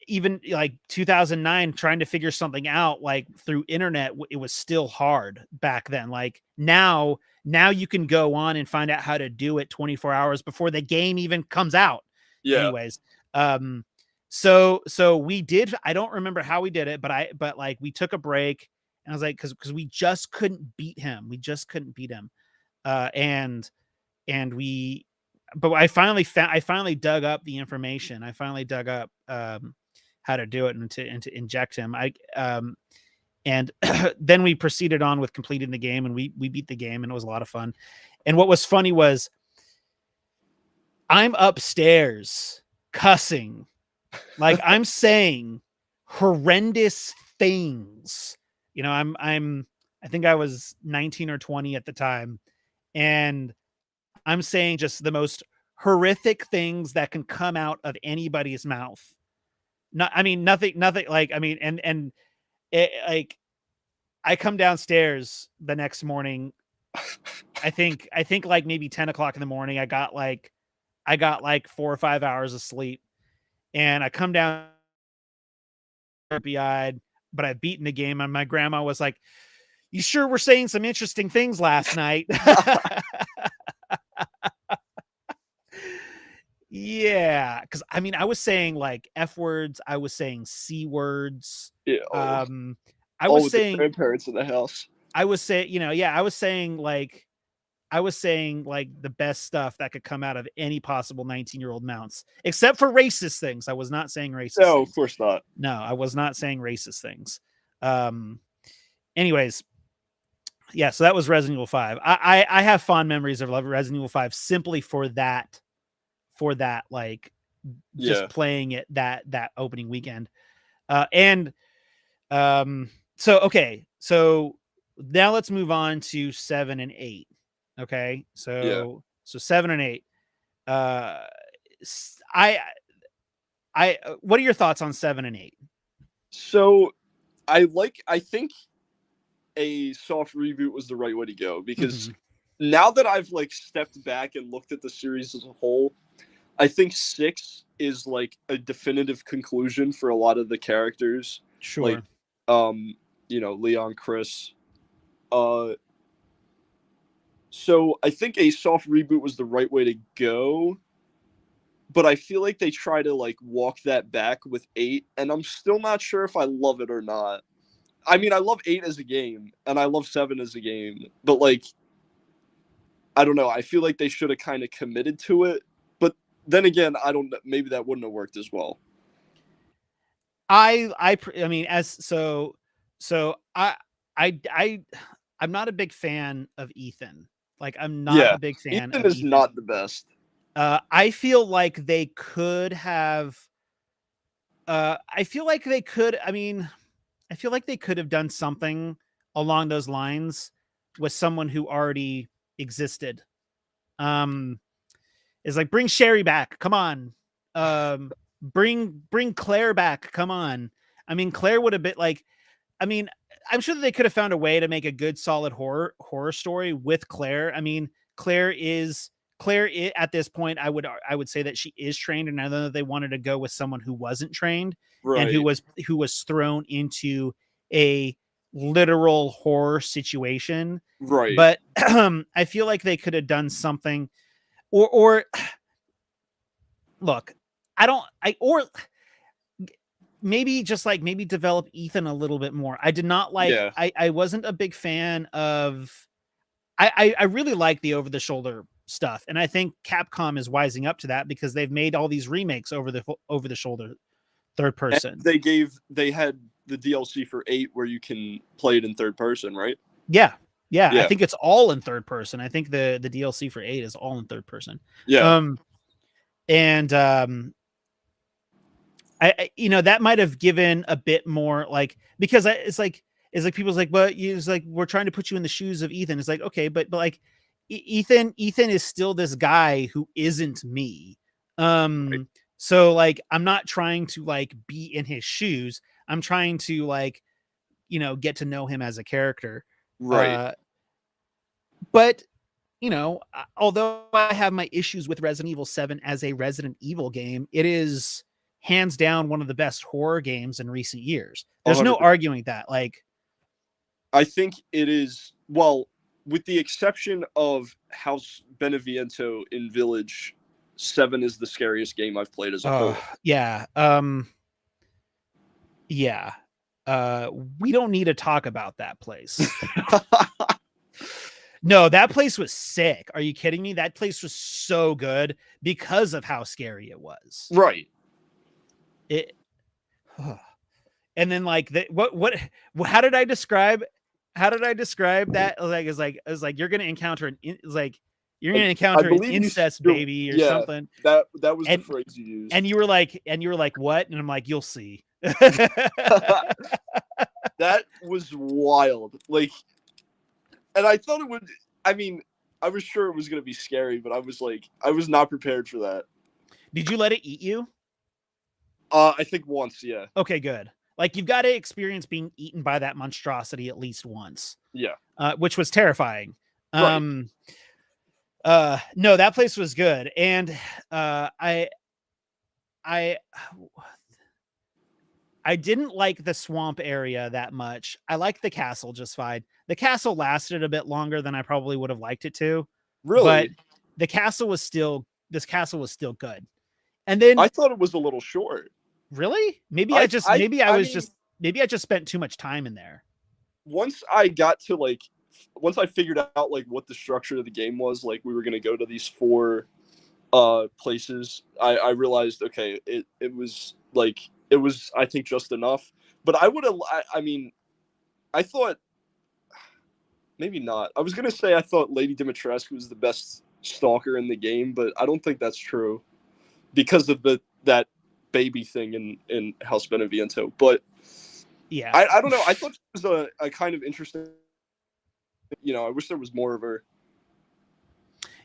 even like 2009, trying to figure something out like through internet, it was still hard back then. Like now you can go on and find out how to do it 24 hours before the game even comes out. Yeah. Anyways, so we did. I don't remember how we did it, but like we took a break, and I was like, because we just couldn't beat him. We just couldn't beat him, and we. But I finally dug up the information. I finally dug up how to do it and to inject him. And then we proceeded on with completing the game, and we beat the game, and it was a lot of fun. And what was funny was I'm upstairs cussing, like I'm saying horrendous things. You know, I think I was 19 or 20 at the time, and I'm saying just the most horrific things that can come out of anybody's mouth. Nothing like, and it, like, I come downstairs the next morning. I think like maybe 10 o'clock in the morning. I got like 4 or 5 hours of sleep, and I come down eyed, but I've beaten the game. And my grandma was like, "You sure were saying some interesting things last night." Yeah, because I was saying like F words, I was saying C words. Yeah. I was with the saying grandparents in the house. I was saying, I was saying like the best stuff that could come out of any possible 19-year-old mouths, except for racist things. I was not saying racist No, things. of course not. No, I was not saying racist things. Anyways, yeah, so that was Resident Evil 5. I have fond memories of Resident Evil 5 simply for that, like just playing it that opening weekend. So okay, so now let's move on to 7 and 8. Okay, so 7 and 8. What are your thoughts on 7 and 8? So I think a soft reboot was the right way to go, because now that I've like stepped back and looked at the series as a whole, I think 6 is like a definitive conclusion for a lot of the characters. Sure. Like, Leon, Chris. So I think a soft reboot was the right way to go, but I feel like they try to like walk that back with 8, and I'm still not sure if I love it or not. I mean, I love 8 as a game, and I love 7 as a game, but like, I don't know. I feel like they should have kind of committed to it, but then again, I don't know. Maybe that wouldn't have worked as well. I'm not a big fan of Ethan. Like, I'm not a big fan Ethan of is Ethan. not the best. I feel like they could have. I feel like they could. I feel like they could have done something along those lines with someone who already existed. Is like, bring Sherry back. Come on. Bring Claire back. Come on. I mean, Claire would have been like. I'm sure that they could have found a way to make a good, solid horror story with Claire. I mean, Claire at this point, I would say that she is trained, and I know that they wanted to go with someone who wasn't trained, right, and who was thrown into a literal horror situation. Right. But I feel like they could have done something, or look, maybe just like develop Ethan a little bit more. I did not like. Yeah. I wasn't a big fan of. I really like the over the shoulder stuff, and I think Capcom is wising up to that because they've made all these remakes over the shoulder third person. And they had the DLC for 8 where you can play it in third person, right? Yeah. I think it's all in third person. I think the DLC for 8 is all in third person. Yeah. and I that might have given a bit more like because it's like people's like, but it's like we're trying to put you in the shoes of Ethan. It's like okay, but like Ethan is still this guy who isn't me. Right. So like I'm not trying to like be in his shoes. I'm trying to like get to know him as a character. Right. Uh, but although I have my issues with Resident Evil 7 as a Resident Evil game, it is hands down one of the best horror games in recent years. There's no 100%. arguing that. Like, I think it is, well, with the exception of House Beneviento in Village, 7 is the scariest game I've played as a whole. Yeah. Yeah. We don't need to talk about that place. No, that place was sick. Are you kidding me? That place was so good because of how scary it was. Right. It and then like how did I describe that? Like it's like you're gonna encounter you're gonna I encounter an believe incest baby or yeah, something. that was the And phrase you used. and you were like, what? And I'm like, you'll see. That was wild. Like, and I thought it would. I mean, I was sure it was going to be scary, but I was not prepared for that. Did you let it eat you? I think once, yeah. Okay, good. Like you've got to experience being eaten by that monstrosity at least once. Yeah. Which was terrifying. Right. No, that place was good. And I didn't like the swamp area that much. I liked the castle just fine. The castle lasted a bit longer than I probably would have liked it to. Really? But this castle was still good. And then I thought it was a little short. really? Maybe I just spent too much time in there. Once I figured out like what the structure of the game was, like we were going to go to these 4 places, I realized okay, it was I think just enough. But I mean, I thought maybe not. I was gonna say I thought Lady Dimitrescu was the best stalker in the game, but I don't think that's true because of that baby thing in House Beneviento. But yeah, I don't know. I thought it was a kind of interesting. I wish there was more of her.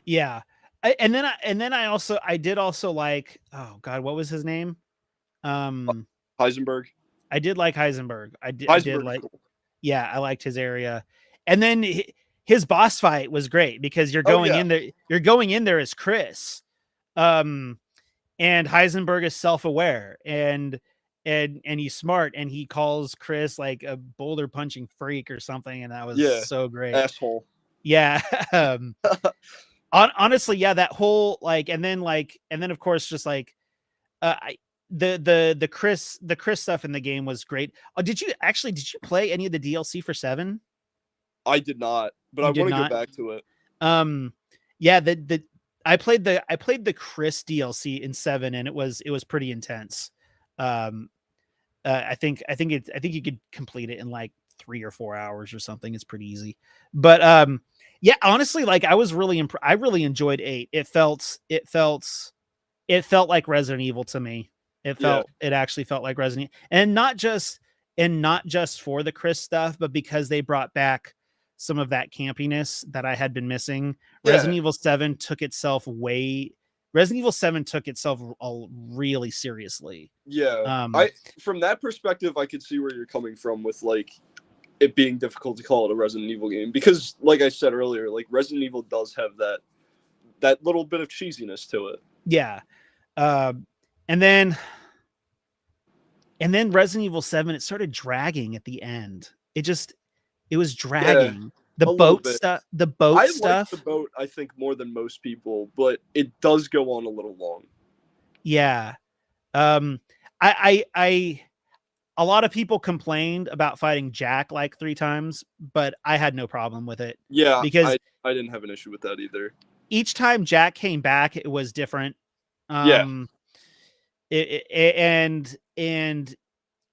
Yeah. And then I did also like, oh God, what was his name? Heisenberg. I did like Heisenberg. I did like, cool. Yeah, I liked his area. And then his boss fight was great because you're going in there as Chris. And Heisenberg is self-aware and he's smart and he calls Chris like a boulder punching freak or something. And that was so great. Asshole. Yeah. Honestly, yeah, that whole and then of course just like the Chris stuff in the game was great. Did you play any of the DLC for 7? I did not, but I want to go back to it. Yeah, I played the Chris DLC in 7 and it was pretty intense. I think you could complete it in like 3 or 4 hours or something. It's pretty easy. But yeah, honestly, like I was really I really enjoyed 8. It felt like Resident Evil to me. It actually felt like Resident Evil. And not just for the Chris stuff, but because they brought back some of that campiness that I had been missing. Yeah. Resident Evil 7 took itself really seriously. Yeah. From that perspective, I could see where you're coming from with like it being difficult to call it a Resident Evil game because like I said earlier, like Resident Evil does have that little bit of cheesiness to it. Yeah. And then Resident Evil 7, it started dragging at the end. It was dragging. Yeah, the boat stuff. I like the boat, I think, more than most people, but it does go on a little long. Yeah. A lot of people complained about fighting Jack like 3 times, but I had no problem with it. Yeah, because I didn't have an issue with that either. Each time Jack came back, it was different. And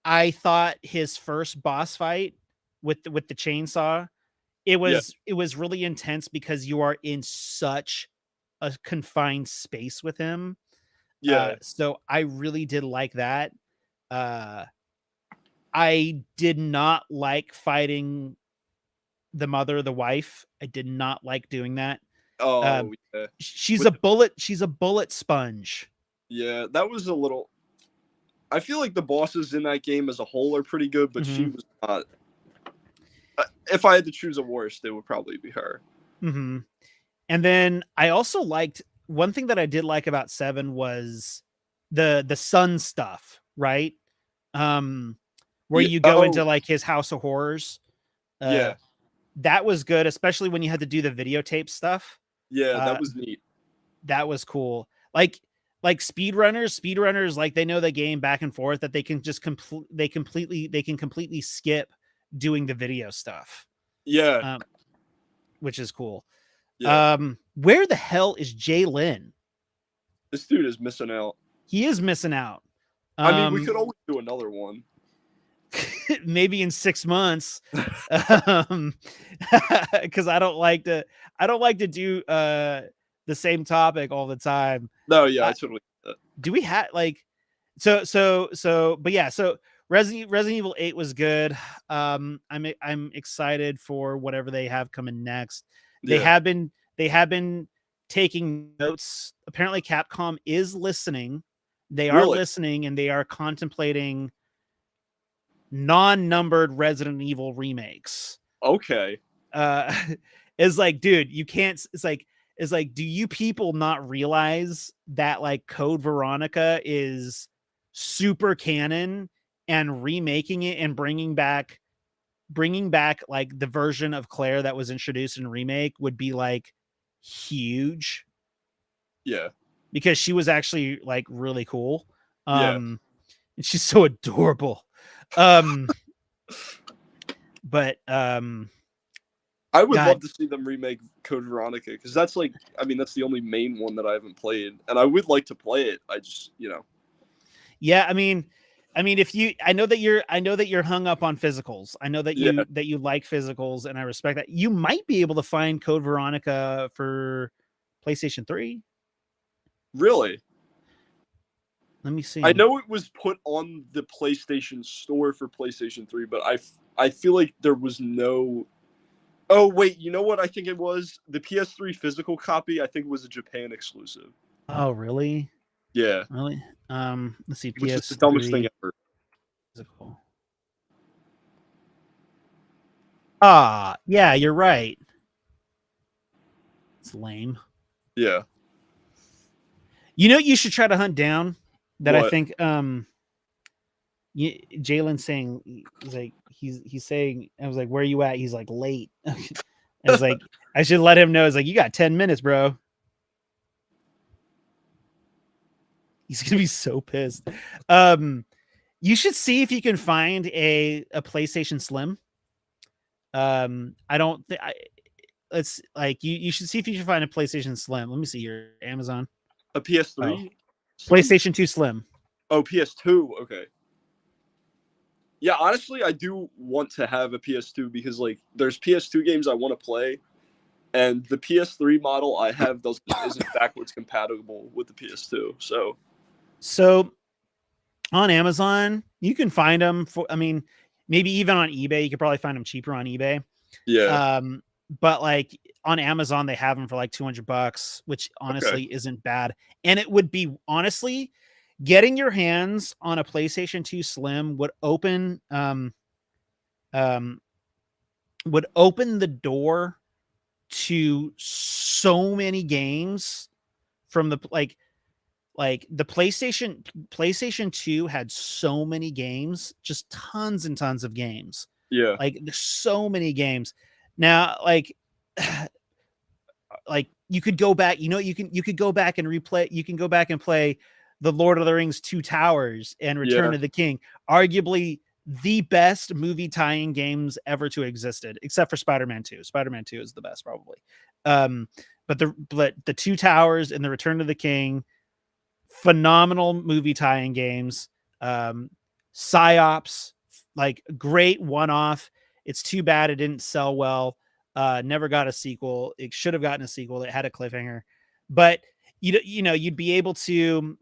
I thought his first boss fight with the chainsaw, it was really intense because you are in such a confined space with him. Yeah. So I really did like that. I did not like fighting the mother, the wife. I did not like doing that. Oh yeah. She's With a bullet. She's a bullet sponge. yeah, that was a little. I feel like the bosses in that game as a whole are pretty good, but she was not. If I had to choose a worst, it would probably be her. Mm-hmm. And then I also liked one thing that I did like about 7 was the sun stuff, right? Where Yeah. you go Oh into like his house of horrors. yeah. That was good, especially when you had to do the videotape stuff. Yeah, Uh, that was neat. that was cool. Like speedrunners, like they know the game back and forth that they can just completely skip doing the video stuff. Yeah. Which is cool. Yeah. Where the hell is Jay Lynn? This dude is missing out. He is missing out. I mean, we could always do another one. Maybe in 6 months. Because I don't like to do the same topic all the time. No, yeah, I totally get that. Do we have like but yeah, so Resident Evil 8 was good. I'm excited for whatever they have coming next. They Yeah. have been taking notes. Apparently Capcom is listening. They are Really? listening and they are contemplating non-numbered Resident Evil remakes. Okay. Is like, dude, you can't. It's like, do you people not realize that like Code Veronica is super canon, and remaking it and bringing back like the version of Claire that was introduced in remake would be like huge. Yeah. Because she was actually like really cool. Yeah. And she's so adorable. But I would God. love to see them remake Code Veronica because that's like, I mean, that's the only main one that I haven't played, and I would like to play it. I just, Yeah, I mean, if you, I know that you're hung up on physicals. I know that Yeah. you like physicals, and I respect that. You might be able to find Code Veronica for PlayStation 3. Really? Let me see. I know it was put on the PlayStation Store for PlayStation 3, but I feel like there was no. Oh wait, you know what? I think it was the PS3 physical copy. I think it was a Japan exclusive. Oh, really? Yeah. Really? Let's see. Which is the dumbest thing PS3 ever. physical. Ah, yeah, you're right. It's lame. Yeah. You know, you should try to hunt down that. What? I think Jalen's saying, he's saying, I was like, where are you at? He's like, late. I was like, I should let him know. It's like, you got 10 minutes, bro. He's gonna be so pissed. You should see if you can find a PlayStation Slim. I don't think it's like you should see if you can find a PlayStation Slim. Let me see here. Amazon. A PS3? PlayStation 2 Slim. Oh, PS2. Okay. Yeah, honestly, I do want to have a PS2 because like there's PS2 games I want to play, and the PS3 model I have isn't backwards compatible with the PS2. So on Amazon, you can find them for. I mean, maybe even on eBay, you could probably find them cheaper on eBay. Yeah. But like on Amazon, they have them for like $200, which honestly isn't bad. And it would be honestly getting your hands on a PlayStation 2 Slim would open the door to so many games from the like the PlayStation 2 had so many games, just tons and tons of games. Yeah. Like there's so many games. Now, like you could go back, you could go back and replay, you can go back and play the Lord of the Rings Two Towers and Return of the King, arguably the best movie tie-in games ever to existed, except for Spider-Man 2. Spider-Man 2 is the best, probably. But the Two Towers and the Return of the King, phenomenal movie tie-in games. Psyops, like great one-off. It's too bad it didn't sell well. Never got a sequel. It should have gotten a sequel. It had a cliffhanger, but you'd be able to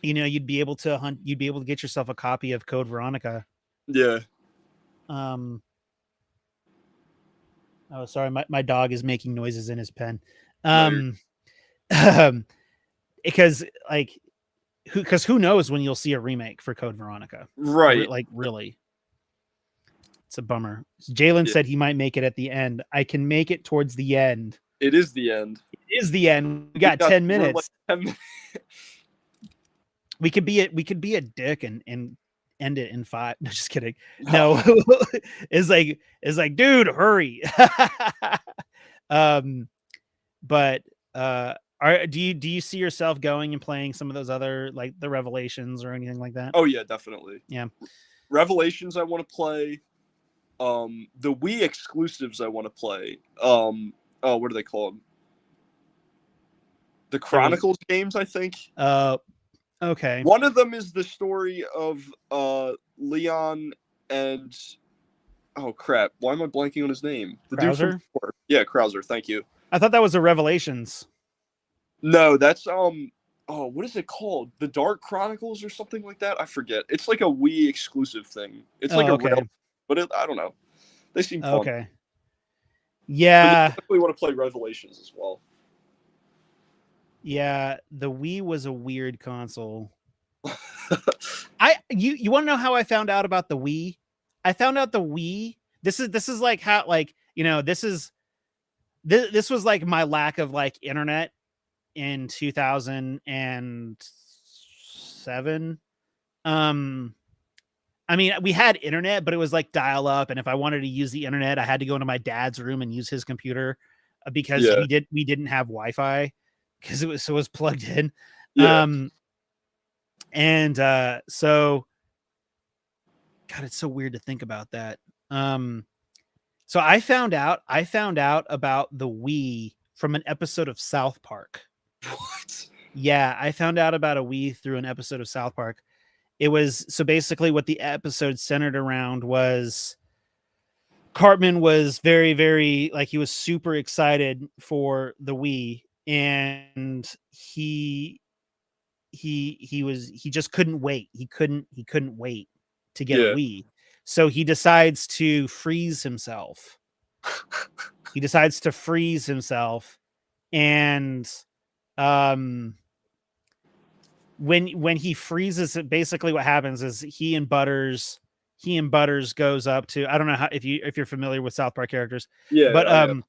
you'd be able to hunt. You'd be able to get yourself a copy of Code Veronica. Yeah. Oh, sorry, my dog is making noises in his pen. No, Because like who knows when you'll see a remake for Code Veronica? right. Really, it's a bummer. Jalen Yeah. said he might make it at the end. I can make it towards the end. It is the end. It is the end. We got 10 We're like minutes. 10 minutes. We could be a dick and end it in 5. No, just kidding. No, it's like, dude, hurry. But do you see yourself going and playing some of those other, like the Revelations or anything like that? Oh yeah, definitely. Yeah. Revelations I want to play. The Wii exclusives I want to play. What are they called? The Chronicles games, I think. Okay. One of them is the story of Leon and oh crap, why am I blanking on his name? The Krauser? dude from yeah, Krauser, thank you. I thought that was the Revelations. No, that's what is it called? The Dark Chronicles or something like that? I forget. It's like a Wii exclusive thing. It's like okay. but I don't know. They seem fun. Okay. Yeah. But I definitely want to play Revelations as well. Yeah, the Wii was a weird console. You want to know how I found out about the Wii? I found out the Wii. This is like how, like, this was like my lack of like internet in 2007. I mean, we had internet, but it was like dial up, and if I wanted to use the internet, I had to go into my dad's room and use his computer because we didn't have Wi-Fi because it was plugged in. Yeah. So God, it's so weird to think about that. So I found out about the Wii from an episode of South Park. What? Yeah, I found out about a Wii through an episode of South Park. It was, so basically what the episode centered around was Cartman was very, very, like, he was super excited for the Wii, and he just couldn't wait. He couldn't wait to get a Wii. So he decides to freeze himself. And when he freezes it, basically what happens is he and Butters goes up to, I don't know how, if you're familiar with South Park characters, but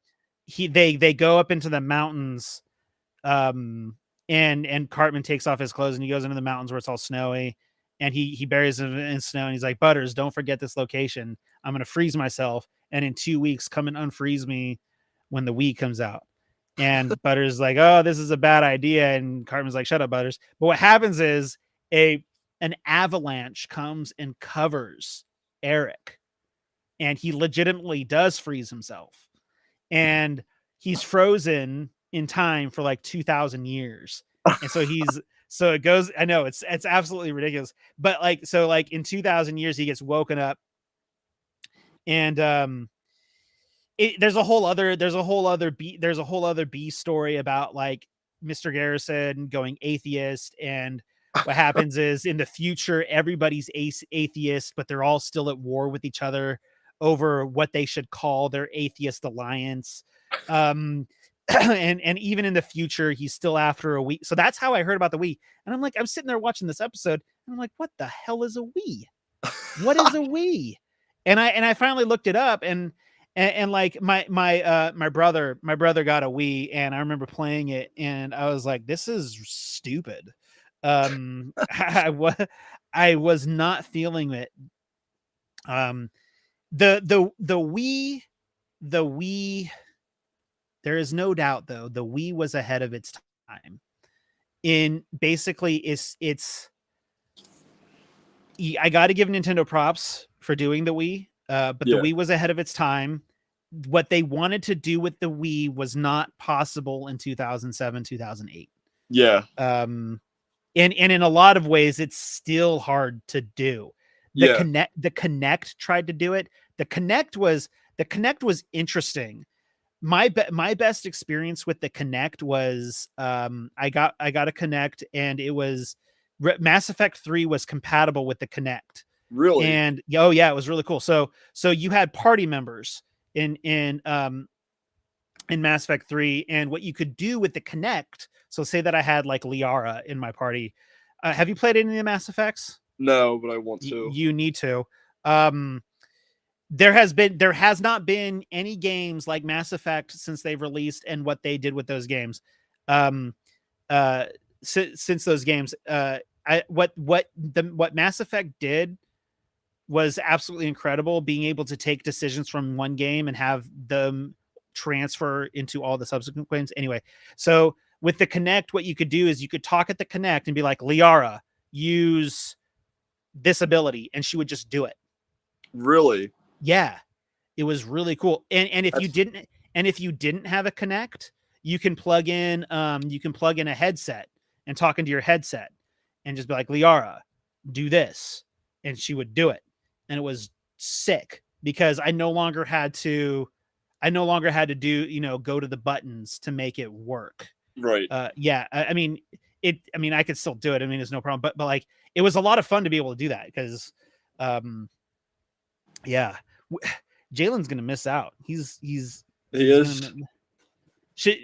they go up into the mountains, and Cartman takes off his clothes and he goes into the mountains where it's all snowy, and he buries him in snow, and he's like, Butters, don't forget this location. I'm gonna freeze myself, and in 2 weeks come and unfreeze me when the Wii comes out. And Butters is like, oh, this is a bad idea. And Cartman's like, shut up, Butters. But what happens is an avalanche comes and covers Eric. And he legitimately does freeze himself. And he's frozen in time for like 2,000 years. And so it goes, I know it's absolutely ridiculous. But like, so like in 2,000 years, he gets woken up. And there's a whole other B story about like Mr. Garrison going atheist, and what happens is in the future everybody's atheist, but they're all still at war with each other over what they should call their atheist alliance. And even in the future he's still after a Wii. So that's how I heard about the Wii. And I'm like, I'm sitting there watching this episode and I'm like, what the hell is a Wii? What is a Wii? And I finally looked it up, and like my brother got a Wii, and I remember playing it, and I was like, this is stupid. I was not feeling it. The Wii, there is no doubt though, the Wii was ahead of its time. In basically I got to give Nintendo props for doing the Wii, but the Wii was ahead of its time. What they wanted to do with the Wii was not possible in 2007, 2008. Yeah. And in a lot of ways, it's still hard to do. The Kinect tried to do it. The Kinect was interesting. My best experience with the Kinect was I got a Kinect, and it was Mass Effect 3 was compatible with the Kinect. Really? And oh yeah, it was really cool. So you had party members in Mass Effect 3, and what you could do with the Kinect. So say that I had like Liara in my party. Have you played any of the Mass Effects? No, but I want to. You need to. There has not been any games like Mass Effect since they've released, and what they did with those games. Since those games, what Mass Effect did was absolutely incredible. Being able to take decisions from one game and have them transfer into all the subsequent games. Anyway, so with the Kinect, what you could do is you could talk at the Kinect and be like, Liara, use this ability, and she would just do it. Really? Yeah, it was really cool. And if you didn't have a Kinect, you can plug in a headset and talk into your headset and just be like, Liara, do this, and she would do it. And it was sick because I no longer had to do, go to the buttons to make it work. Right. Yeah. I mean, I could still do it. I mean, there's no problem, but like, it was a lot of fun to be able to do that because, yeah, Jalen's going to miss out. He is.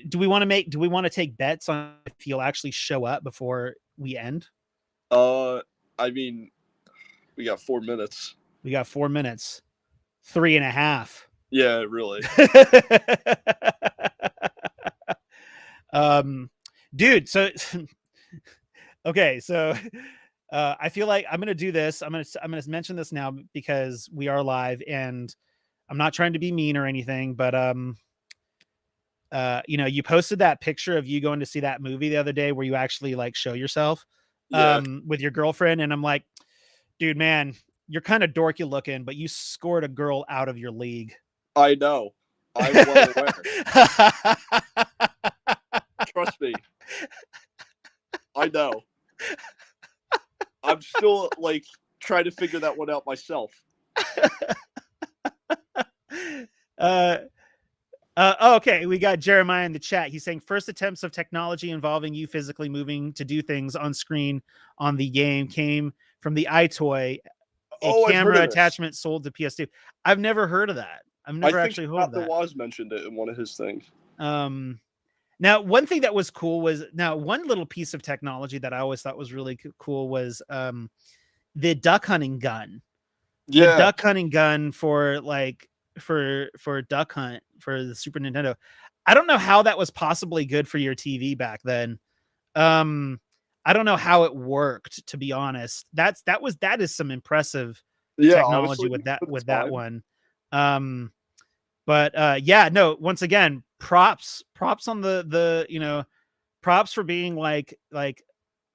Do we want to take bets on if he'll actually show up before we end? I mean, we got 4 minutes. 3.5. Yeah, really. Dude, so okay, so I feel like I'm gonna do this. I'm gonna mention this now because we are live, and I'm not trying to be mean or anything, but you posted that picture of you going to see that movie the other day where you actually like show yourself with your girlfriend, and I'm like, dude, man, you're kind of dorky looking, but you scored a girl out of your league. I know. I'm well aware. Trust me. I know. I'm still like trying to figure that one out myself. Okay, we got Jeremiah in the chat. He's saying first attempts of technology involving you physically moving to do things on screen on the game came from the iToy, camera attachment sold to PS2. I've never heard of that. I've never actually heard of that. Waz mentioned it in one of his things. Now, one thing that was cool was one little piece of technology that I always thought was really cool was the duck hunting gun. Yeah, the duck hunting gun for Duck Hunt for the Super Nintendo. I don't know how that was possibly good for your TV back then. I don't know how it worked, to be honest. That is some impressive technology honestly, with that one. Once again, props on the props for being like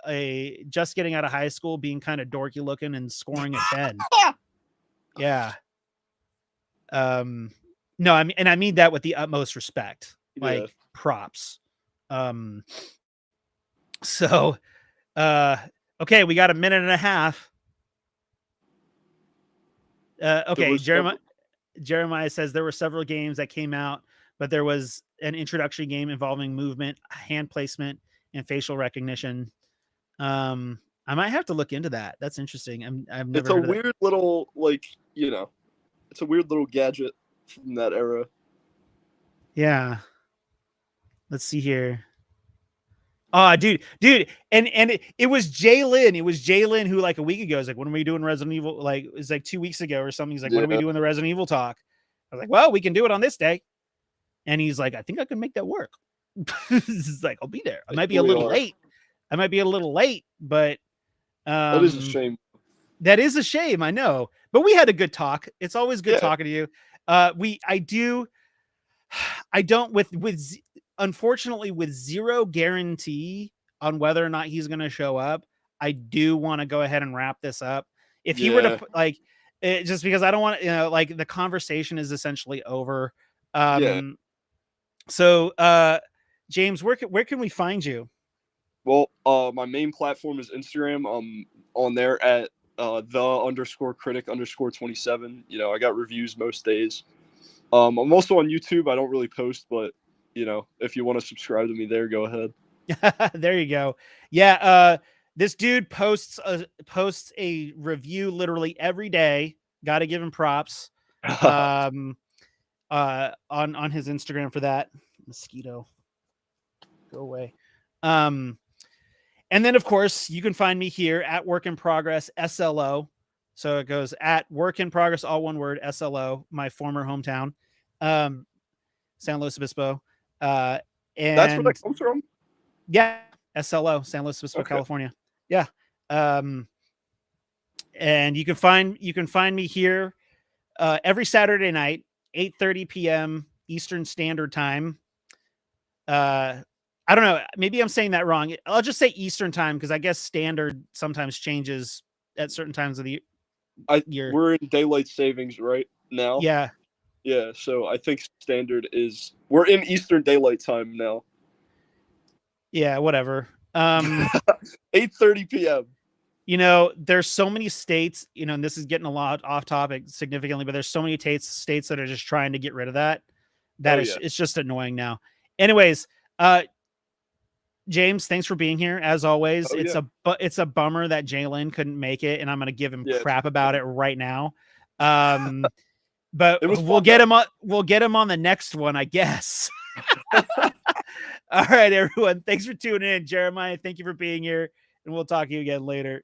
a just getting out of high school, being kind of dorky looking and scoring a 10. Yeah. No, I mean that with the utmost respect. Like props. So okay, we got a minute and a half. Okay, Jeremiah says there were several games that came out, but there was an introductory game involving movement, hand placement, and facial recognition. I might have to look into that. That's interesting. I've never. It's a weird little it's a weird little gadget from that era. Yeah. Let's see here. Oh, dude, and it was Jalen. It was Jalen who like a week ago was like, "When are we doing Resident Evil?" Like it's like 2 weeks ago or something. He's like, "When are we doing the Resident Evil talk?" I was like, "Well, we can do it on this day." And he's like, "I think I can make that work." It's like, I'll be there. I might be a little late. But that is a shame. That is a shame, I know. But we had a good talk. It's always good talking to you. Unfortunately, with zero guarantee on whether or not he's going to show up, I do want to go ahead and wrap this up. If he were to just because I don't want to, the conversation is essentially over. So, James, where can we find you? Well, my main platform is Instagram. I'm on there at _critic_27. I got reviews most days. I'm also on YouTube. I don't really post, but if you want to subscribe to me there, go ahead. There you go. Yeah. This dude posts a review literally every day. Got to give him props. On his Instagram for that. Mosquito, go away. And then of course you can find me here at Work in Progress SLO. So it goes at Work in Progress, all one word, SLO, my former hometown, San Luis Obispo. And that's where that comes from. Yeah, SLO, San Luis Obispo, California. Yeah. And you can find me here every Saturday night, 8:30 p.m. Eastern Standard Time. I don't know. Maybe I'm saying that wrong. I'll just say Eastern Time because I guess Standard sometimes changes at certain times of the year. We're in daylight savings right now. Yeah. Yeah. So I think Standard we're in Eastern Daylight Time now. Yeah. Whatever. 8:30 p.m. You know, there's so many states, you know, and this is getting a lot off topic significantly, but there's so many states that are just trying to get rid of that. It's just annoying now. Anyways, James, thanks for being here as always. It's a bummer that Jalen couldn't make it, and I'm gonna give him crap about it right now. But we'll get him on the next one, I guess. All right, everyone. Thanks for tuning in. Jeremiah, thank you for being here, and we'll talk to you again later.